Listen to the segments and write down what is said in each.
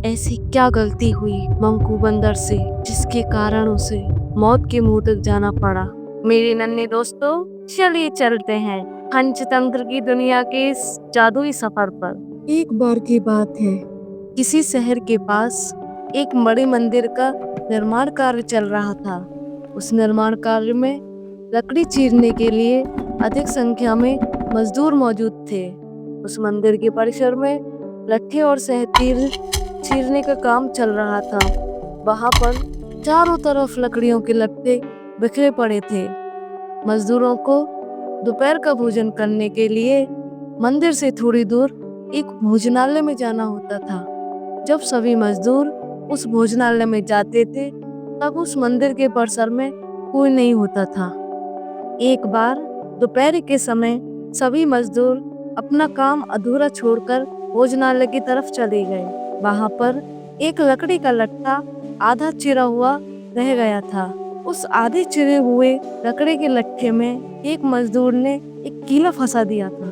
ऐसी क्या गलती हुई मंकू बंदर से जिसके कारण उसे मौत के मुंह तक जाना पड़ा। मेरे नन्हे दोस्तों, चलिए चलते हैं पंचतंत्र की दुनिया के इस जादुई सफर पर। एक बार की बात है, किसी शहर के पास एक बड़े मंदिर का निर्माण कार्य चल रहा था। उस निर्माण कार्य में लकड़ी चीरने के लिए अधिक संख्या में मजदूर मौजूद थे। उस मंदिर के परिसर में लट्ठे और सहतीर चीरने का काम चल रहा था। वहां पर चारों तरफ लकड़ियों के लट्ठे बिखरे पड़े थे। मजदूरों को दोपहर का भोजन करने के लिए मंदिर से थोड़ी दूर एक भोजनालय में जाना होता था। जब सभी मजदूर उस भोजनालय में जाते थे, तब उस मंदिर के परिसर में कोई नहीं होता था। एक बार दोपहर के समय सभी मजदूर अपना काम अधूरा छोड़कर भोजनालय की तरफ चले गए। वहां पर एक लकड़ी का लट्ठा आधा चिरा हुआ रह गया था। उस आधे चिरे हुए लकड़ी के लट्ठे में एक मजदूर ने एक कीला फंसा दिया था।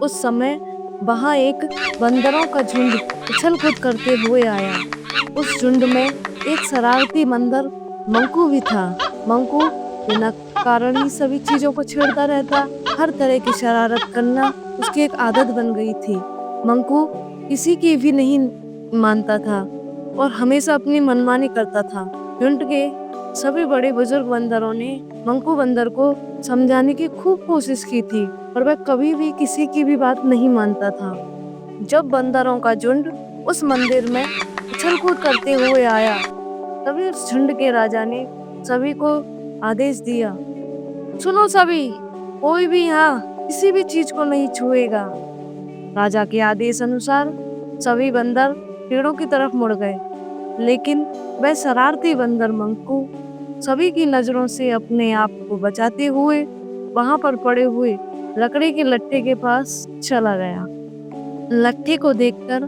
उस समय वहां एक बंदरों का झुंड उछल कूद करते हुए आया। उस झुंड में एक शरारती बंदर मंकू भी था। मंकू बिना कारण ही सभी चीजों को छेड़ता रहता। हर तरह की शरारत करना उसकी एक आदत बन गई थी। मंकू किसी की भी नहीं मानता था और हमेशा अपनी मनमानी करता था। झुंड के सभी बड़े बुजुर्ग बंदरों ने मंकू बंदर को समझाने की खूब कोशिश की थी, पर वह कभी भी किसी की भी बात नहीं मानता था। जब बंदरों का झुंड उस मंदिर में उछल कूद करते हुए आया, तभी उस झुंड के राजा ने सभी को आदेश दिया, सुनो सभी, कोई भी यहाँ किसी भी चीज को नहीं छुएगा। राजा के आदेश अनुसार सभी बंदर पेड़ों की तरफ मुड़ गए, लेकिन वह शरारती बंदर मंकू सभी की नजरों से अपने आप को बचाते हुए वहां पर पड़े हुए लकड़ी के लट्ठे के पास चला गया। लट्ठे को देखकर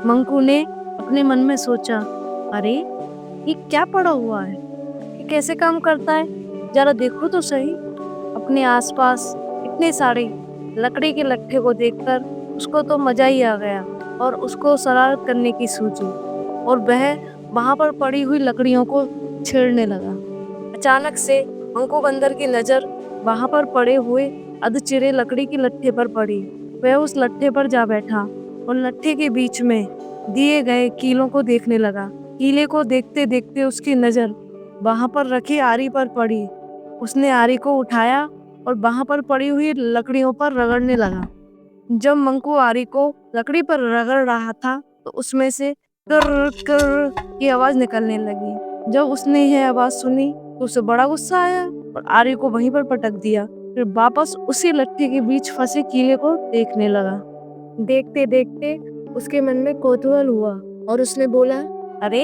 मंकू ने अपने मन में सोचा, अरे ये क्या पड़ा हुआ है, ये कैसे काम करता है, जरा देखो तो सही। अपने आसपास इतने सारे लकड़ी के लट्ठे को देखकर उसको तो मजा ही आ गया और उसको शरारत करने की सूझी और वह वहां पर पड़ी हुई लकड़ियों को छेड़ने लगा। अचानक से मंकू बंदर की नजर वहां पर पड़े हुए अधचिरे लकड़ी के लट्ठे पर पड़ी। वह उस लट्ठे पर जा बैठा और लट्ठे के बीच में दिए गए कीलों को देखने लगा। कीले को देखते देखते उसकी नजर वहां पर रखी आरी पर पड़ी। उसने आरी को उठाया और वहां पर पड़ी हुई लकड़ियों पर रगड़ने लगा। जब मंकू आरी को लकड़ी पर रगड़ रहा था, तो उसमें से कर कर की आवाज निकलने लगी। जब उसने यह आवाज सुनी तो उसे बड़ा गुस्सा आया और आरी को वहीं पर पटक दिया। फिर वापस उसी लट्ठे के बीच फंसे कीले को देखने लगा। देखते देखते उसके मन में कौतूहल हुआ और उसने बोला, अरे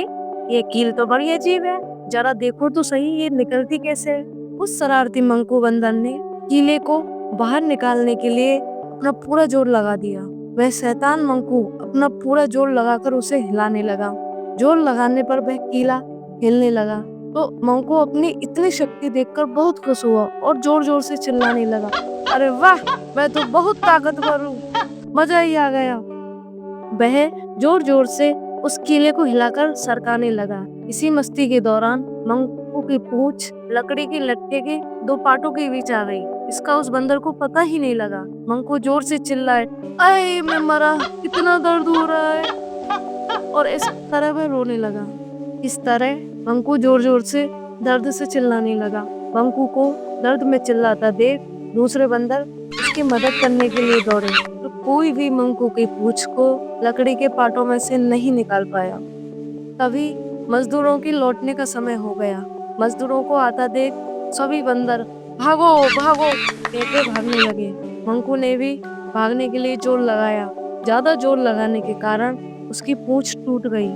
ये कील तो बड़ी अजीब है, जरा देखो तो सही ये निकलती कैसे है। उस शरारती मंकू बंदर ने कीले को बाहर निकालने के लिए अपना पूरा जोर लगा दिया। वह शैतान मंकू अपना पूरा जोर लगाकर उसे हिलाने लगा। जोर लगाने पर वह कीला हिलने लगा तो मंकू अपनी इतनी शक्ति देखकर बहुत खुश हुआ और जोर जोर से चिल्लाने लगा, अरे वाह, मैं तो बहुत ताकतवर हूँ, मजा ही आ गया। वह जोर जोर से उस कीले को हिलाकर सरकाने लगा। इसी मस्ती के दौरान मंकू की पूंछ लकड़ी के लट्ठे के दो पाटों के बीच आ गई। इसका उस बंदर को पता ही नहीं लगा। मंकू जोर से चिल्लाए, अरे मैं मरा, कितना दर्द हो रहा है, और इस तरह वह रोने लगा। इस तरह मंकू जोर जोर से दर्द से चिल्लाने लगा। मंकू को दर्द में चिल्लाता देख दूसरे बंदर उसकी मदद करने के लिए दौड़े, तो कोई भी मंकू की पूंछ को लकड़ी के पाटों में से नहीं निकाल पाया। तभी मजदूरों की लौटने का समय हो गया। मजदूरों को आता देख सभी बंदर भागो भागो कहते भागने लगे। मंकू ने भी भागने के लिए जोर लगाया। ज्यादा जोर लगाने के कारण उसकी पूंछ टूट गई।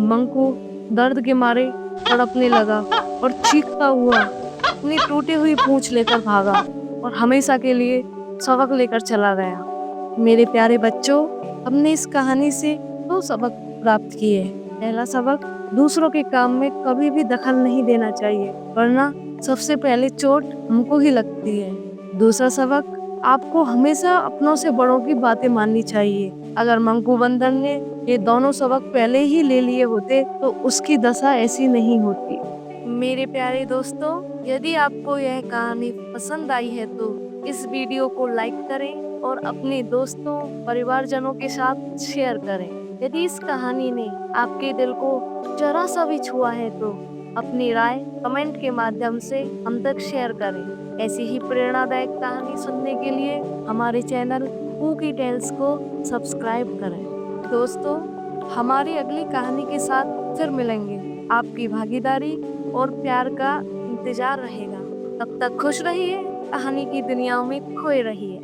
मंकू दर्द के मारे तड़पने लगा और चीखता हुआ अपनी टूटी हुई पूंछ लेकर भागा और हमेशा के लिए सबक लेकर चला गया। मेरे प्यारे बच्चों, हमने इस कहानी से दो सबक प्राप्त किए। पहला सबक, दूसरों के काम में कभी भी दखल नहीं देना चाहिए, वरना सबसे पहले चोट हमको ही लगती है। दूसरा सबक, आपको हमेशा अपनों से बड़ों की बातें माननी चाहिए। अगर मंकू बंदर ने ये दोनों सबक पहले ही ले लिए होते तो उसकी दशा ऐसी नहीं होती। मेरे प्यारे दोस्तों, यदि आपको यह कहानी पसंद आई है तो इस वीडियो को लाइक करें और अपने दोस्तों, परिवारजनों के साथ शेयर करें। यदि इस कहानी ने आपके दिल को जरा सा भी छुआ है तो अपनी राय कमेंट के माध्यम से हम तक शेयर करें। ऐसी ही प्रेरणादायक कहानी सुनने के लिए हमारे चैनल कुकी टेल्स को सब्सक्राइब करें। दोस्तों, हमारी अगली कहानी के साथ फिर मिलेंगे। आपकी भागीदारी और प्यार का इंतजार रहेगा। तब तक खुश रहिए, कहानी की दुनिया में खोए रहिए।